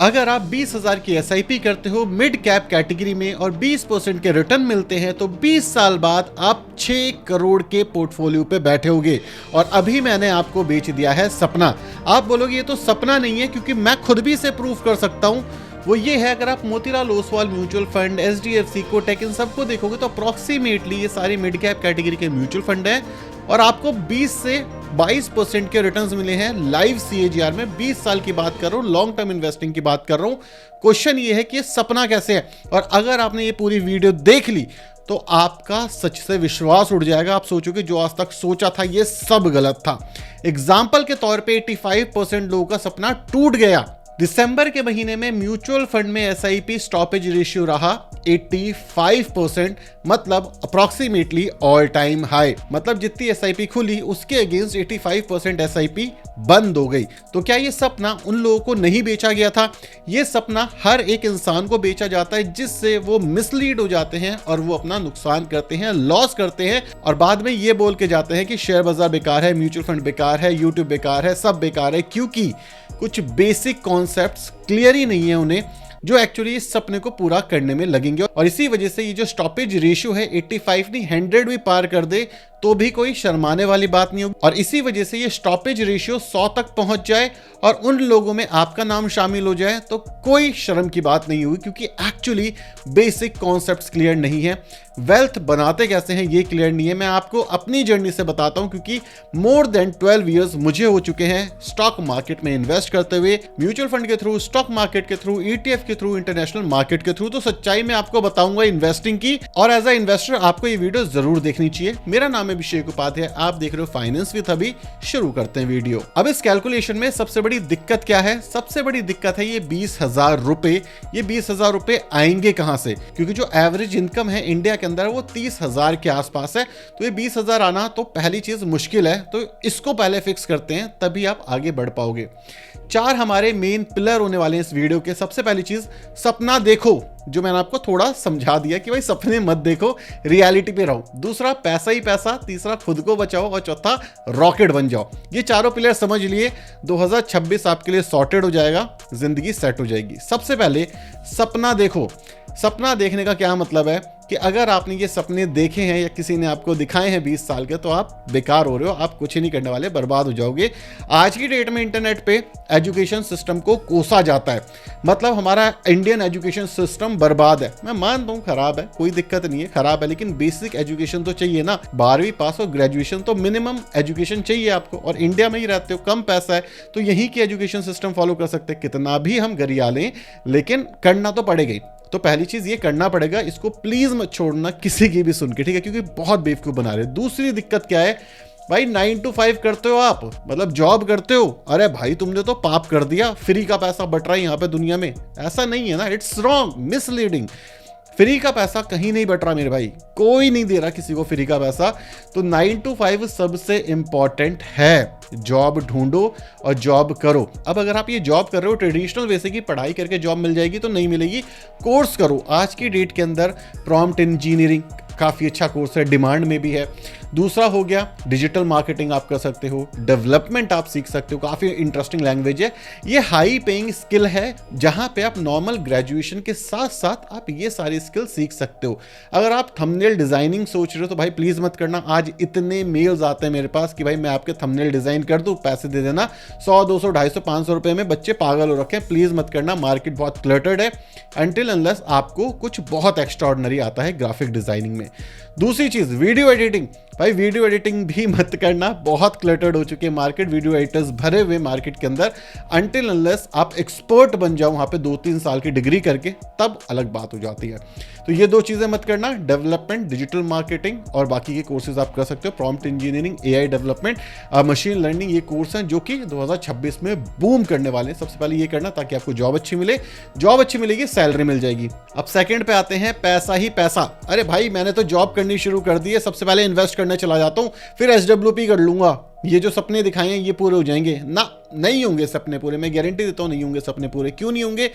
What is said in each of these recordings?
अगर आप 20,000 की एसआईपी करते हो मिड कैप कैटेगरी में और 20% के रिटर्न मिलते हैं तो 20 साल बाद आप 6 करोड़ के पोर्टफोलियो पे बैठे होगे। और अभी मैंने आपको बेच दिया है सपना। आप बोलोगे ये तो सपना नहीं है, क्योंकि मैं खुद भी इसे प्रूव कर सकता हूं। वो ये है, अगर आप Motilal Oswal mutual fund, HDFC, Kotak, इन सबको देखोगे तो अप्रॉक्सीमेटली ये सारे मिड कैप कैटेगरी के म्यूचुअल फंड हैं और आपको 20 से 22% के रिटर्न्स मिले हैं लाइव सीएजीआर में। 20 साल की बात कर रहा हूं, लॉन्ग टर्म इन्वेस्टिंग की बात कर रहा हूं। क्वेश्चन ये है कि ये सपना कैसे है। और अगर आपने ये पूरी वीडियो देख ली तो आपका सच से विश्वास उड़ जाएगा। आप सोचोगे जो आज तक सोचा था ये सब गलत था। एग्जाम्पल के तौर पे 85% लोगों का सपना टूट गया। दिसंबर के महीने में म्यूचुअल फंड में एसआईपी स्टॉपेज रेशियो रहा 85%, मतलब अप्रॉक्सीमेटली ऑल टाइम हाई। मतलब जितनी एसआईपी खुली उसके अगेंस्ट 85% एसआईपी बंद हो गई। तो क्या ये सपना उन लोगों को नहीं बेचा गया था? ये सपना हर एक इंसान को बेचा जाता है, जिससे वो मिसलीड हो जाते हैं और वो अपना नुकसान करते हैं, लॉस करते हैं और बाद में ये बोल के जाते हैं कि शेयर बाजार बेकार है, म्यूचुअल फंड बेकार है, यूट्यूब बेकार है, सब बेकार है, क्योंकि कुछ बेसिक कॉन्सेप्ट्स क्लियर ही नहीं है उन्हें, जो एक्चुअली इस सपने को पूरा करने में लगेंगे। और इसी वजह से ये जो स्टॉपेज रेशियो है 85 नहीं 100 भी पार कर दे तो भी कोई शर्माने वाली बात नहीं होगी। और इसी वजह से ये स्टॉपेज रेशियो 100 तक पहुंच जाए और उन लोगों में आपका नाम शामिल हो जाए तो कोई शर्म की बात नहीं हुई, क्योंकि एक्चुअली बेसिक कॉन्सेप्ट्स क्लियर नहीं है। वेल्थ बनाते कैसे हैं ये क्लियर नहीं है। मैं आपको अपनी जर्नी से बताता हूं, क्योंकि मोर देन 12 ईयर्स मुझे हो चुके हैं स्टॉक मार्केट में इन्वेस्ट करते हुए, म्यूचुअल फंड के थ्रू, स्टॉक मार्केट के थ्रू, ईटीएफ के थ्रू, इंटरनेशनल मार्केट के थ्रू। तो सच्चाई में आपको बताऊंगा इन्वेस्टिंग की, और एज अ इन्वेस्टर आपको ये वीडियो जरूर देखनी चाहिए। मेरा नाम है अभिषेक उपाध्याय, आप देख रहे हो फाइनेंस विद अभी। शुरू करते हैं वीडियो। अब इस कैलकुलेशन में सबसे बड़ी दिक्कत क्या है? सबसे बड़ी दिक्कत है ये 20,000 रुपए। ये 20,000 रुपए आएंगे कहां से? क्योंकि जो एवरेज इनकम है इंडिया के अंदर वो 30,000 के आसपास है। तो ये 20,000 आना तो पहली चीज मुश्किल है, तो इसको पहले फिक्स करते हैं, तभी आप आगे बढ़ पाओगे। 4 हमारे मेन पिलर होने वाले हैं इस वीडियो के। सबसे पहली चीज, सपना देखो, जो मैंने आपको थोड़ा समझा दिया कि भाई सपने मत देखो, रियलिटी पे रहो। दूसरा, पैसा ही पैसा। तीसरा, खुद को बचाओ। और चौथा, रॉकेट बन जाओ। ये चारों पिलर समझ लिए, 2026 आपके लिए सॉर्टेड हो जाएगा, जिंदगी सेट हो जाएगी। सबसे पहले सपना देखो। सपना देखने का क्या मतलब है कि अगर आपने ये सपने देखे हैं या किसी ने आपको दिखाए हैं 20 साल के, तो आप बेकार हो रहे हो, आप कुछ ही नहीं करने वाले, बर्बाद हो जाओगे। आज की डेट में इंटरनेट पे एजुकेशन सिस्टम को कोसा जाता है, मतलब हमारा इंडियन एजुकेशन सिस्टम बर्बाद है। मैं मानता हूँ खराब है, कोई दिक्कत नहीं है, खराब है, लेकिन बेसिक एजुकेशन तो चाहिए ना। 12वीं पास और ग्रेजुएशन तो मिनिमम एजुकेशन चाहिए आपको। और इंडिया में ही रहते हो, कम पैसा है, तो यहीं की एजुकेशन सिस्टम फॉलो कर सकते हैं। कितना भी हम गरिया लें, लेकिन करना तो पड़ेगा ही। तो पहली चीज ये करना पड़ेगा, इसको प्लीज मत छोड़ना किसी की भी सुन के, ठीक है, क्योंकि बहुत बेवकूफ बना रहे। दूसरी दिक्कत क्या है भाई, 9 to 5 करते हो आप, मतलब जॉब करते हो। अरे भाई तुमने तो पाप कर दिया, फ्री का पैसा बट रहा है यहाँ पे दुनिया में। ऐसा नहीं है ना, इट्स रॉन्ग, मिसलीडिंग। फ्री का पैसा कहीं नहीं बट रहा मेरे भाई, कोई नहीं दे रहा किसी को फ्री का पैसा। तो 9 to 5 सबसे इंपॉर्टेंट है। जॉब ढूंढो और जॉब करो। अब अगर आप ये जॉब कर रहे हो ट्रेडिशनल वे से कि पढ़ाई करके जॉब मिल जाएगी, तो नहीं मिलेगी। कोर्स करो। आज की डेट के अंदर प्रॉम्प्ट इंजीनियरिंग काफ़ी अच्छा कोर्स है, डिमांड में भी है। दूसरा हो गया डिजिटल मार्केटिंग, आप कर सकते हो। डेवलपमेंट आप सीख सकते हो, काफ़ी इंटरेस्टिंग लैंग्वेज है। ये हाई पेइंग स्किल है, जहां पे आप नॉर्मल ग्रेजुएशन के साथ साथ आप ये सारी स्किल सीख सकते हो। अगर आप थंबनेल डिजाइनिंग सोच रहे हो तो भाई प्लीज मत करना। आज इतने मेल्स आते हैं मेरे पास कि भाई मैं आपके थंबनेल डिजाइन कर दूं, पैसे दे देना। 100, 200, 250, 500 रुपए में बच्चे पागल हो रखे हैं। प्लीज मत करना, मार्केट बहुत क्लटर्ड है। अनटिल अनलेस आपको कुछ बहुत एक्स्ट्राऑर्डिनरी आता है ग्राफिक डिजाइनिंग में। दूसरी चीज, वीडियो एडिटिंग। भाई वीडियो एडिटिंग भी मत करना, बहुत क्लटर्ड हो चुकी है मार्केट, वीडियो एडिटर्स भरे हुए मार्केट के अंदर। अनटिल अनलेस आप एक्सपर्ट बन जाओ वहां पे 2-3 साल की डिग्री करके, तब अलग बात हो जाती है। तो ये 2 चीजें मत करना, डेवलपमेंट, डिजिटल मार्केटिंग, और बाकी के कोर्सेज आप कर सकते हो। Prompt engineering, AI development, machine learning, ये कोर्स हैं जो कि 2026 में बूम करने वाले हैं। सबसे पहले ये करना ताकि आपको जॉब अच्छी मिले। जॉब अच्छी मिलेगी, सैलरी मिल जाएगी। अब सेकंड पे आते हैं, पैसा ही पैसा। अरे भाई मैंने तो जॉब करनी शुरू कर दी है, सबसे पहले इन्वेस्ट करने चला जाता हूं, फिर एसडब्ल्यूपी कर लूंगा। ये जो सपने दिखाए हैं ये पूरे हो जाएंगे ना, नहीं होंगे सपने पूरे, मैं गारंटी देता हूँ नहीं होंगे सपने पूरे। क्यों नहीं होंगे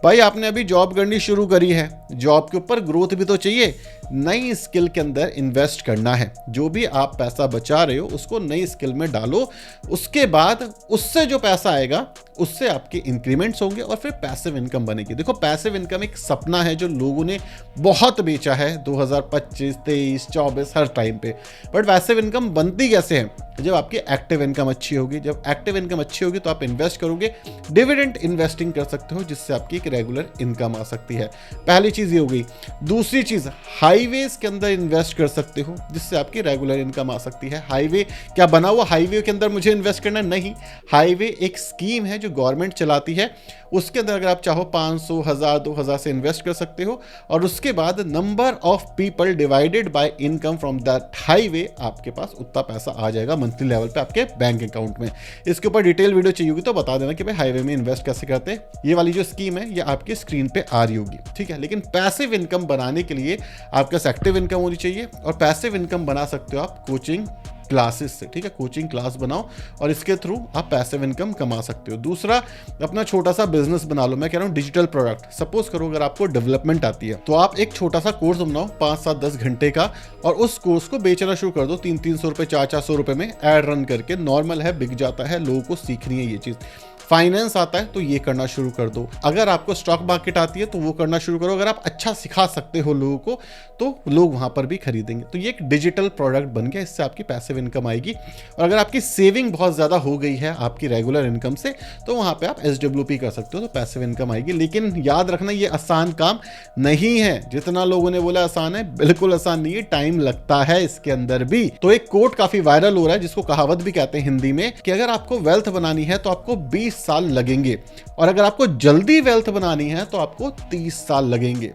भाई? आपने अभी जॉब करनी शुरू करी है, जॉब के ऊपर ग्रोथ भी तो चाहिए, नई स्किल के अंदर इन्वेस्ट करना है। जो भी आप पैसा बचा रहे हो उसको नई स्किल में डालो, उसके बाद उससे जो पैसा आएगा उससे आपके इंक्रीमेंट्स होंगे और फिर पैसिव इनकम बनेगी। देखो पैसिव इनकम एक सपना है जो लोगों ने बहुत बेचा है 2025, 23, 24 हर टाइम पे। बट पैसिव इनकम बनती कैसे है? जब आपकी एक्टिव इनकम अच्छी होगी। जब एक्टिव इनकम अच्छी होगी तो आप इन्वेस्ट करोगे, डिविडेंड इन्वेस्टिंग कर सकते हो जिससे आपकी एक रेगुलर इनकम आ सकती है। पहली चीज ये हो गई। दूसरी चीज, हाईवेज के अंदर इन्वेस्ट कर सकते हो जिससे आपकी रेगुलर इनकम आ सकती है। हाईवे क्या बना हुआ हाईवे के अंदर मुझे इन्वेस्ट करना नहीं, हाईवे एक स्कीम है जो गवर्नमेंट चलाती है, उसके अंदर अगर आप चाहो 500, 1000, 2000 से इन्वेस्ट कर सकते हो और उसके बाद number of people divided by income from that highway आपके पास उतना पैसा आ जाएगा मंथली लेवल पे आपके बैंक अकाउंट में। इसके ऊपर डिटेल वीडियो चाहिए होगी तो बता देना कि भाई हाईवे में इन्वेस्ट कैसे करते हैं। ये वाली जो स्कीम है ये आपकी स्क्रीन पे आ रही होगी, ठीक है। लेकिन पैसिव इनकम बनाने के लिए आपके पास एक्टिव इनकम होनी चाहिए और पैसिव इनकम बना सकते हो आप कोचिंग क्लासेस से, ठीक है। कोचिंग क्लास बनाओ और इसके थ्रू आप पैसिव इनकम कमा सकते हो। दूसरा, अपना छोटा सा बिजनेस बना लो। मैं कह रहा हूँ डिजिटल प्रोडक्ट। सपोज करो अगर आपको डेवलपमेंट आती है तो आप एक छोटा सा कोर्स बनाओ 5, 7, 10 घंटे का और उस कोर्स को बेचना शुरू कर दो 300 रुपए, 400 रुपए में एड रन करके। नॉर्मल है, बिक जाता है, लोगों को सीखनी है ये चीज। फाइनेंस आता है तो ये करना शुरू कर दो। अगर आपको स्टॉक मार्केट आती है तो वो करना शुरू करो। अगर आप अच्छा सिखा सकते हो लोगों को तो लोग वहां पर भी खरीदेंगे। तो ये एक डिजिटल प्रोडक्ट बन गया, इससे आपकी पैसिव इनकम आएगी। और अगर आपकी सेविंग बहुत ज्यादा हो गई है आपकी रेगुलर इनकम से तो वहां पे आप SWP कर सकते हो तो पैसिव इनकम आएगी। लेकिन याद रखना ये आसान काम नहीं है। जितना लोगों ने बोला आसान है, बिल्कुल आसान नहीं है, टाइम लगता है इसके अंदर भी। तो एक कोट काफी वायरल हो रहा है जिसको कहावत भी कहते हैं हिंदी में, कि अगर आपको वेल्थ बनानी है तो आपको 20 साल लगेंगे और अगर आपको जल्दी वेल्थ बनानी है तो आपको 30 साल लगेंगे।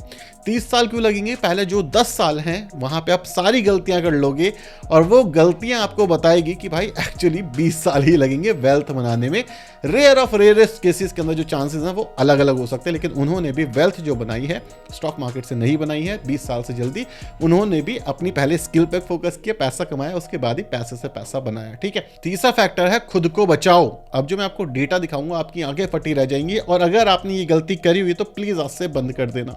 30 साल क्यों लगेंगे? पहले जो 10 साल हैं वहां पे आप सारी गलतियां कर लोगे और वो गलतियां आपको बताएगी कि भाई एक्चुअली 20 साल ही लगेंगे वेल्थ बनाने में। रेयर ऑफ रेयरेस्ट केसेस के अंदर जो चांसेस हैं वो अलग अलग हो सकते हैं, लेकिन उन्होंने भी वेल्थ जो बनाई है स्टॉक मार्केट से नहीं बनाई है 20 साल से जल्दी। उन्होंने भी अपनी पहले स्किल पे फोकस किया, पैसा कमाया, उसके बाद ही पैसे से पैसा बनाया, ठीक है। तीसरा फैक्टर है खुद को बचाओ। अब जो मैं आपको डेटा दिखाऊंगा आपकी आंखें फटी रह जाएंगी और अगर आपने ये गलती करी हुई तो प्लीज आज से बंद कर देना।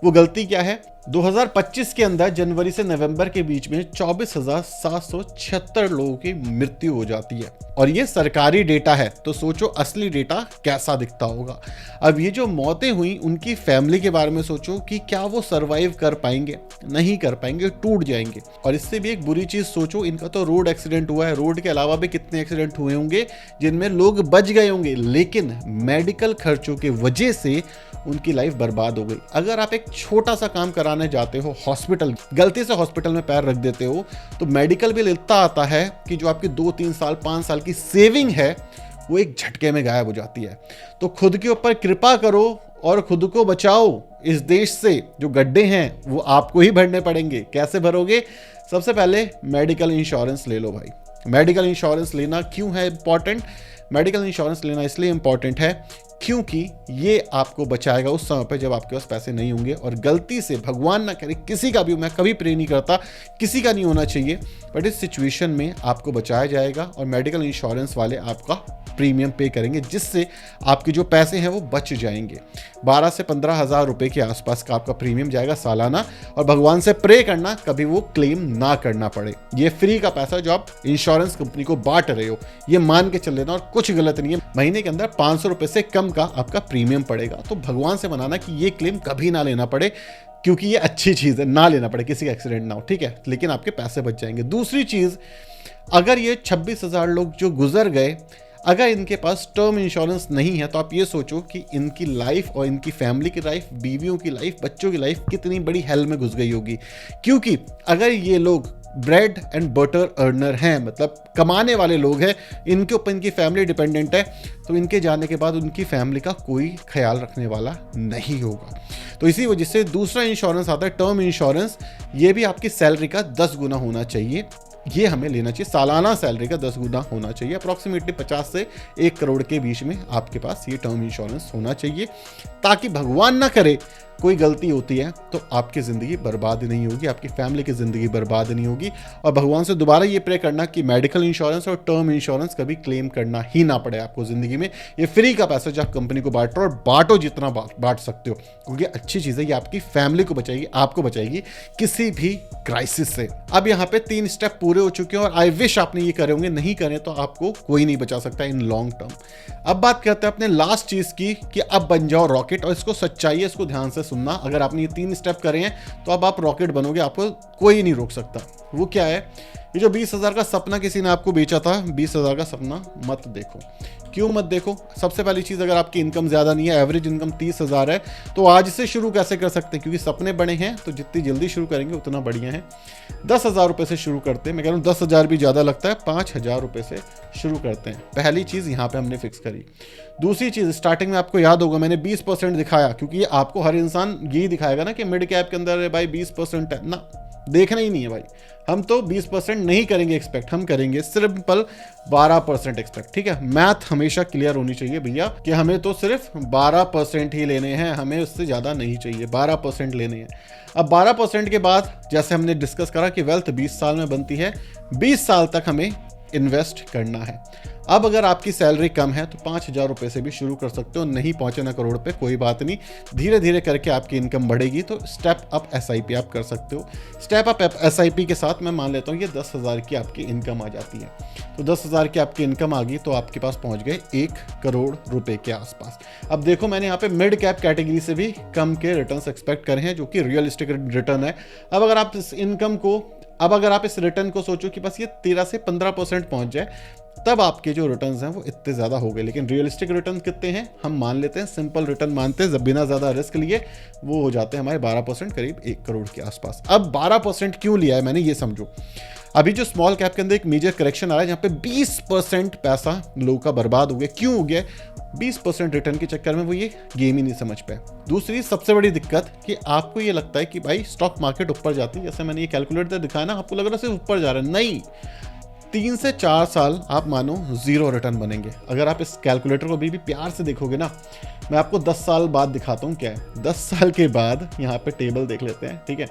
वो गलती क्या है? 2025 के अंदर जनवरी से नवंबर के बीच में 24,776 लोगों की मृत्यु हो जाती है और ये सरकारी डेटा है। तो सोचो असली डेटा कैसा दिखता होगा। अब ये जो मौतें हुई उनकी फैमिली के बारे में सोचो कि क्या वो सरवाइव कर पाएंगे? नहीं कर पाएंगे, टूट जाएंगे। और इससे भी एक बुरी चीज सोचो, इनका तो रोड एक्सीडेंट हुआ है, रोड के अलावा भी कितने एक्सीडेंट हुए होंगे जिनमें लोग बच गए होंगे, लेकिन मेडिकल खर्चों की वजह से उनकी लाइफ बर्बाद हो गई। अगर आप एक छोटा सा काम कराने जाते हो हॉस्पिटल, गलती से हॉस्पिटल में पैर रख देते हो तो मेडिकल बिल इतना आता है कि जो आपकी 2, 3 साल, 5 साल की सेविंग है वो एक झटके में गायब हो जाती है। तो खुद के ऊपर कृपा करो और खुद को बचाओ। इस देश से जो गड्ढे हैं वो आपको ही भरने पड़ेंगे। कैसे भरोगे? सबसे पहले मेडिकल इंश्योरेंस ले लो भाई। मेडिकल इंश्योरेंस लेना क्यों है इंपॉर्टेंट? मेडिकल इंश्योरेंस लेना इसलिए इंपॉर्टेंट है क्योंकि ये आपको बचाएगा उस समय पे जब आपके पास पैसे नहीं होंगे और गलती से, भगवान ना करे किसी का भी, मैं कभी प्रे नहीं करता, किसी का नहीं होना चाहिए, बट इस सिचुएशन में आपको बचाया जाएगा और मेडिकल इंश्योरेंस वाले आपका प्रीमियम पे करेंगे जिससे आपके जो पैसे हैं वो बच जाएंगे। 12 से 15 हज़ार रुपए के आसपास का आपका प्रीमियम जाएगा सालाना। और भगवान से प्रे करना कभी वो क्लेम ना करना पड़े। ये फ्री का पैसा जो आप इंश्योरेंस कंपनी को बांट रहे हो ये मान के चल लेना और कुछ गलत नहीं है। महीने के अंदर 500 रुपए से कम का आपका प्रीमियम पड़ेगा। तो भगवान से मनाना कि ये क्लेम कभी ना लेना पड़े, क्योंकि ये अच्छी चीज है, ना लेना पड़े, किसी का एक्सीडेंट ना हो, ठीक है, लेकिन आपके पैसे बच जाएंगे। दूसरी चीज, अगर ये 26,000 लोग जो गुजर गए, अगर इनके पास टर्म इंश्योरेंस नहीं है तो आप ये सोचो कि इनकी लाइफ और इनकी फैमिली की लाइफ, बीवियों की लाइफ, बच्चों की लाइफ कितनी बड़ी हेल में घुस गई होगी। क्योंकि अगर ये लोग ब्रेड एंड बटर अर्नर हैं, मतलब कमाने वाले लोग हैं, इनके ऊपर इनकी फैमिली डिपेंडेंट है, तो इनके जाने के बाद उनकी फैमिली का कोई ख्याल रखने वाला नहीं होगा। तो इसी वजह से दूसरा इंश्योरेंस आता है टर्म इंश्योरेंस। ये भी आपकी सैलरी का 10 गुना होना चाहिए, ये हमें लेना चाहिए। सालाना सैलरी का 10 गुना होना चाहिए। अप्रॉक्सीमेटली 50 से 1 करोड़ के बीच में आपके पास ये टर्म इंश्योरेंस होना चाहिए, ताकि भगवान ना करे कोई गलती होती है तो आपकी ज़िंदगी बर्बाद नहीं होगी, आपकी फैमिली की ज़िंदगी बर्बाद नहीं होगी। और भगवान से दोबारा ये प्रे करना कि मेडिकल इंश्योरेंस और टर्म इंश्योरेंस कभी क्लेम करना ही ना पड़े आपको ज़िंदगी में। ये फ्री का पैसा जो आप कंपनी को बांट रहे हो, और बांटो जितना बांट सकते हो, क्योंकि अच्छी चीज़ है, ये आपकी फैमिली को बचाएगी, आपको बचाएगी किसी भी क्राइसिस से। अब यहाँ पे 3 स्टेप पूरे हो चुके हैं और आई विश आपने ये करे होंगे, नहीं करें तो आपको कोई नहीं बचा सकता इन लॉन्ग टर्म। अब बात करते हैं अपने लास्ट चीज़ की कि अब बन जाओ रॉकेट, और इसको सच्चाई है, इसको ध्यान से सुनना। अगर आपने ये 3 स्टेप करे हैं तो अब आप रॉकेट बनोगे, आपको कोई नहीं रोक सकता। वो क्या है? ये जो 20,000 का सपना किसी ने आपको बेचा था, 20,000 का सपना मत देखो। क्यों मत देखो? सबसे पहली चीज़, अगर आपकी इनकम ज़्यादा नहीं है, एवरेज इनकम 30,000 है, तो आज से शुरू कैसे कर सकते हैं? क्योंकि सपने बड़े हैं तो जितनी जल्दी शुरू करेंगे उतना बढ़िया है। 10,000 रुपये से शुरू करते हैं। मैं कह रहा हूँ 10,000 भी ज़्यादा लगता है, 5,000 रुपये से शुरू करते हैं। पहली चीज़ यहाँ पे हमने फिक्स करी। दूसरी चीज़, स्टार्टिंग में आपको याद होगा मैंने 20% दिखाया, क्योंकि आपको हर इंसान यही दिखाएगा ना कि मिड कैप के अंदर भाई 20% है ना, देखना ही नहीं है भाई। हम तो 20% नहीं करेंगे एक्सपेक्ट, हम करेंगे सिंपल 12% एक्सपेक्ट। ठीक है, मैथ हमेशा क्लियर होनी चाहिए भैया कि हमें तो सिर्फ 12% ही लेने हैं, हमें उससे ज़्यादा नहीं चाहिए, 12% लेने हैं। अब 12% के बाद जैसे हमने डिस्कस करा कि वेल्थ 20 साल में बनती है, 20 साल तक हमें इन्वेस्ट करना है। अब अगर आपकी सैलरी कम है तो 5,000 रुपये से भी शुरू कर सकते हो, नहीं पहुंचे ना करोड़ पे, कोई बात नहीं, धीरे धीरे करके आपकी इनकम बढ़ेगी तो स्टेप अप SIP आप कर सकते हो। स्टेप अप SIP के साथ मैं मान लेता हूँ ये 10,000 की आपकी इनकम आ जाती है, तो 10,000 की आपकी इनकम आ गई तो आपके पास पहुँच गए 1 करोड़ रुपये के आसपास। अब देखो मैंने यहाँ पे मिड कैप कैटेगरी से भी कम के रिटर्न्स एक्सपेक्ट करे हैं, जो कि रियलिस्टिक रिटर्न है। अब अगर आप इस इनकम को, अब अगर आप इस रिटर्न को सोचो कि बस ये 13 से 15% पहुंच जाए, तब आपके जो रिटर्न्स हैं वो इतने ज़्यादा हो गए। लेकिन रियलिस्टिक रिटर्न कितने हैं हम मान लेते हैं, सिंपल रिटर्न मानते हैं, बिना ज़्यादा रिस्क लिए, वो हो जाते हैं हमारे 12%, करीब 1 करोड़ के आसपास। अब 12% क्यों लिया है मैंने, ये समझो। अभी जो स्मॉल कैप के अंदर एक मेजर करेक्शन आ रहा है जहाँ पे 20% पैसा लोगों का बर्बाद हो गया। क्यों हो गया? 20% रिटर्न के चक्कर में वो ये गेम ही नहीं समझ पाए। दूसरी सबसे बड़ी दिक्कत कि आपको ये लगता है कि भाई स्टॉक मार्केट ऊपर जाती है, जैसे मैंने ये कैलकुलेटर दिखाया ना, आपको लग रहा है सिर्फ ऊपर जा रहा है, नहीं, 3 से 4 साल आप मानो 0 रिटर्न बनेंगे। अगर आप इस कैलकुलेटर को अभी भी प्यार से देखोगे ना, मैं आपको 10 साल बाद दिखाता हूँ क्या है। 10 साल के बाद यहाँ पे टेबल देख लेते हैं, ठीक है।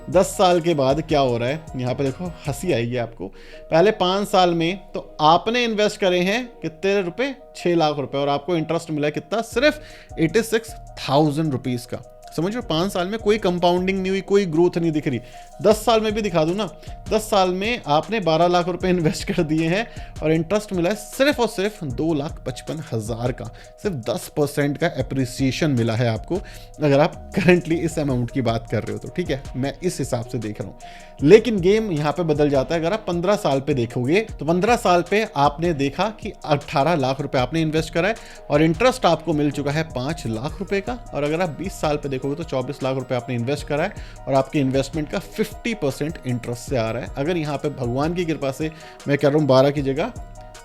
10 साल के बाद क्या हो रहा है यहाँ पे देखो, हंसी आएगी आपको। पहले 5 साल में तो आपने इन्वेस्ट करे हैं कितने रुपए, 6 लाख रुपए, और आपको इंटरेस्ट मिला है कितना, सिर्फ 86,000 रुपीज़ का। समझो 5 साल में कोई कंपाउंडिंग नहीं हुई, कोई ग्रोथ नहीं दिख रही। 10 साल में भी दिखा दूं ना, 10 साल में आपने 12 लाख रुपए इन्वेस्ट कर दिए हैं और इंटरेस्ट मिला है सिर्फ और सिर्फ 2,55,000 का। सिर्फ 10% का एप्रिसिएशन मिला है आपको, अगर आप करंटली इस अमाउंट की बात कर रहे हो तो, ठीक है। मैं इस हिसाब से देख रहा हूँ। लेकिन गेम यहाँ पे बदल जाता है। अगर आप 15 साल पे देखोगे तो 15 साल पे आपने देखा कि 18 लाख रुपए आपने इन्वेस्ट करा है और इंटरेस्ट आपको मिल चुका है 5 लाख रुपए का। और अगर आप 20 साल पे देखोगे तो 24 लाख रुपए आपने इन्वेस्ट करा है और आपके इन्वेस्टमेंट का 50% इंटरेस्ट से आ रहा है। अगर यहाँ पे भगवान की कृपा से मैं कह रहा हूँ 12 की जगह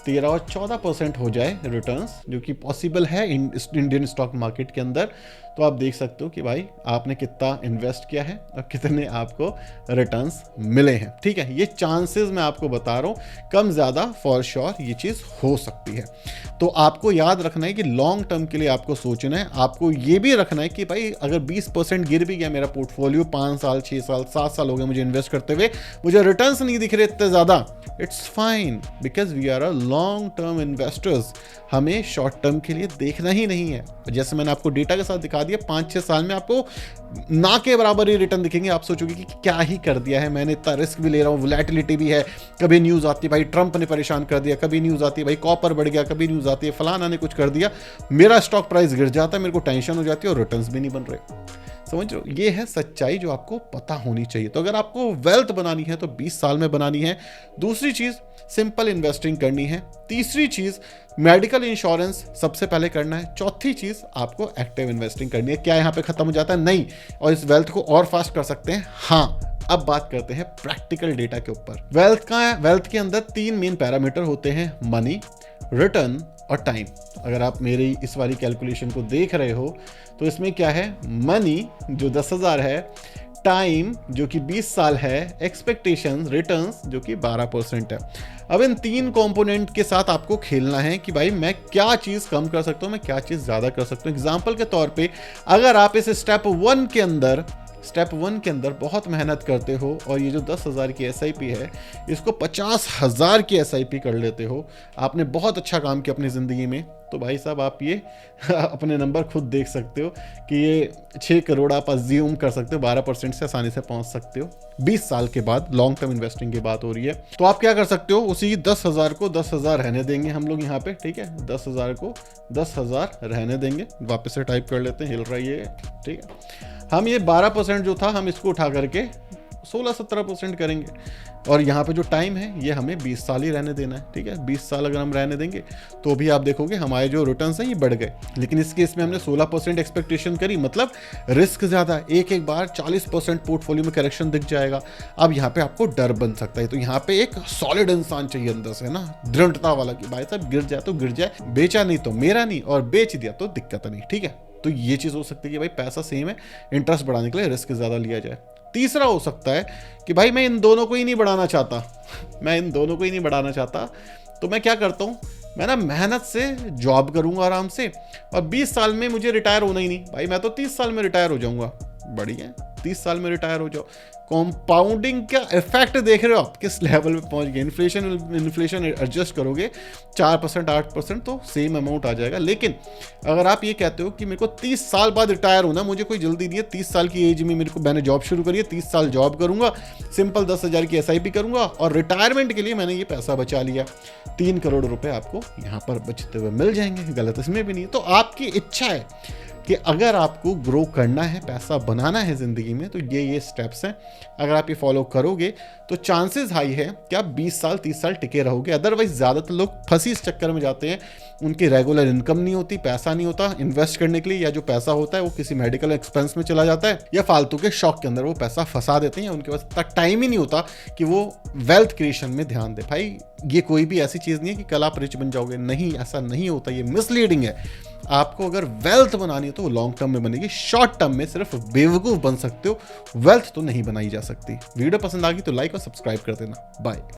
13 और 14% हो जाए रिटर्न्स, जो कि पॉसिबल है इंडियन स्टॉक मार्केट के अंदर, तो आप देख सकते हो कि भाई आपने कितना इन्वेस्ट किया है और कितने आपको रिटर्न्स मिले हैं। ठीक है, ये चांसेस मैं आपको बता रहा हूँ, कम ज़्यादा फॉर श्योर ये चीज़ हो सकती है। तो आपको याद रखना है कि लॉन्ग टर्म के लिए आपको सोचना है। आपको ये भी रखना है कि भाई अगर 20% गिर भी गया मेरा पोर्टफोलियो, 5 साल 6 साल 7 साल हो गए मुझे इन्वेस्ट करते हुए, मुझे रिटर्न्स नहीं दिख रहे इतने ज़्यादा, it's fine, because we are a long term investors. हमें शॉर्ट टर्म के लिए देखना ही नहीं है। जैसे मैंने आपको डेटा के साथ दिखा दिया, 5-6 साल में आपको ना के बराबर ही रिटर्न दिखेंगे। आप सोचोगे कि क्या ही कर दिया है मैंने, इतना रिस्क भी ले रहा हूँ, वोलेटिलिटी भी है, कभी न्यूज़ आती है भाई ट्रंप ने परेशान कर दिया, कभी न्यूज़ आती है भाई कॉपर बढ़ गया, कभी न्यूज़ आती है फलाना ने कुछ कर दिया, मेरा स्टॉक प्राइस गिर जाता है, मेरे को टेंशन हो जाती है और रिटर्न्स भी नहीं बन रहे। समझ रहे हो, ये है सच्चाई जो आपको पता होनी चाहिए। तो अगर आपको वेल्थ बनानी है तो 20 साल में बनानी है। दूसरी चीज़ सिंपल इन्वेस्टिंग करनी है। तीसरी चीज़ मेडिकल इंश्योरेंस सबसे पहले करना है। चौथी चीज़ आपको एक्टिव इन्वेस्टिंग करनी है। क्या यहाँ पे खत्म हो जाता है? नहीं, और इस वेल्थ को और फास्ट कर सकते हैं। हाँ, अब बात करते हैं प्रैक्टिकल डेटा के ऊपर। वेल्थ के अंदर 3 मेन पैरामीटर होते हैं, मनी, रिटर्न और टाइम। अगर आप मेरी इस वाली कैलकुलेशन को देख रहे हो तो इसमें क्या है, मनी जो 10,000 है, टाइम जो कि 20 साल है, एक्सपेक्टेशंस रिटर्न्स जो कि 12% है। अब इन 3 कंपोनेंट के साथ आपको खेलना है कि भाई मैं क्या चीज़ कम कर सकता हूँ, मैं क्या चीज़ ज़्यादा कर सकता हूँ। एग्जाम्पल के तौर पे अगर आप इस स्टेप 1 के अंदर बहुत मेहनत करते हो और ये जो 10,000 की SIP है इसको 50,000 की SIP कर लेते हो, आपने बहुत अच्छा काम किया अपनी ज़िंदगी में, तो भाई साहब आप ये अपने नंबर खुद देख सकते हो कि ये 6 करोड़ आप अज्यूम कर सकते हो, 12% से आसानी से पहुंच सकते हो 20 साल के बाद। लॉन्ग टर्म इन्वेस्टिंग की बात हो रही है। तो आप क्या कर सकते हो, उसी 10,000 को 10,000 रहने देंगे हम लोग यहाँ पे, ठीक है। 10,000 को 10,000 रहने देंगे। वापस से टाइप कर लेते हैं, हिल रहा है ये, ठीक है। हम ये 12% जो था हम इसको उठा करके 16-17% करेंगे और यहाँ पे जो टाइम है ये हमें 20 साल ही रहने देना है, ठीक है। 20 साल अगर हम रहने देंगे तो भी आप देखोगे हमारे जो रिटर्न्स हैं ये बढ़ गए। लेकिन इस केस में हमने 16% एक्सपेक्टेशन करी, मतलब रिस्क ज़्यादा, एक बार 40% पोर्टफोलियो में करेक्शन दिख जाएगा। अब यहाँ पे आपको डर बन सकता है, तो यहाँ पे एक सॉलिड इंसान चाहिए अंदर से ना, दृढ़ता वाला कि भाई साहब गिर जाए तो गिर जाए, बेचा नहीं तो मेरा नहीं, और बेच दिया तो दिक्कत नहीं, ठीक है। तो ये चीज़ हो सकती है कि भाई पैसा सेम है, इंटरेस्ट बढ़ाने के लिए रिस्क ज़्यादा लिया जाए। तीसरा हो सकता है कि भाई मैं इन दोनों को ही नहीं बढ़ाना चाहता, तो मैं क्या करता हूँ, मैं ना मेहनत से जॉब करूँगा आराम से, और 20 साल में मुझे रिटायर होना ही नहीं भाई, मैं तो 30 साल में रिटायर हो जाऊँगा। बढ़िया, 30 साल में रिटायर हो जाओ। कंपाउंडिंग का इफेक्ट देख रहे हो आप किस लेवल पे पहुंच गए। इन्फ्लेशन एडजस्ट करोगे 4% 8% तो सेम अमाउंट आ जाएगा। लेकिन अगर आप ये कहते हो कि मेरे को 30 साल बाद रिटायर होना, मुझे कोई जल्दी नहीं है, 30 साल की एज में मैंने जॉब शुरू करी है, 30 साल जॉब करूंगा, सिंपल 10,000 की SIP करूंगा और रिटायरमेंट के लिए मैंने ये पैसा बचा लिया, 3 करोड़ रुपए आपको यहाँ पर बचते हुए मिल जाएंगे। गलत इसमें भी नहीं है। तो आपकी इच्छा है कि अगर आपको ग्रो करना है, पैसा बनाना है ज़िंदगी में, तो ये स्टेप्स हैं। अगर आप ये फॉलो करोगे तो चांसेस हाई है कि आप 20 साल 30 साल टिके रहोगे। अदरवाइज ज़्यादातर लोग फंसी इस चक्कर में जाते हैं, उनकी रेगुलर इनकम नहीं होती, पैसा नहीं होता इन्वेस्ट करने के लिए, या जो पैसा होता है वो किसी मेडिकल एक्सपेंस में चला जाता है, या फालतू के शौक के अंदर वो पैसा फंसा देते हैं, या उनके पास इतना टाइम ही नहीं होता कि वो वेल्थ क्रिएशन में ध्यान दे। भाई ये कोई भी ऐसी चीज़ नहीं है कि कल आप रिच बन जाओगे, नहीं, ऐसा नहीं होता, ये मिसलीडिंग है। आपको अगर वेल्थ बनानी है तो वो लॉन्ग टर्म में बनेगी, शॉर्ट टर्म में सिर्फ बेवकूफ़ बन सकते हो, वेल्थ तो नहीं बनाई जा सकती। वीडियो पसंद आ गई तो लाइक और सब्सक्राइब कर देना। बाय।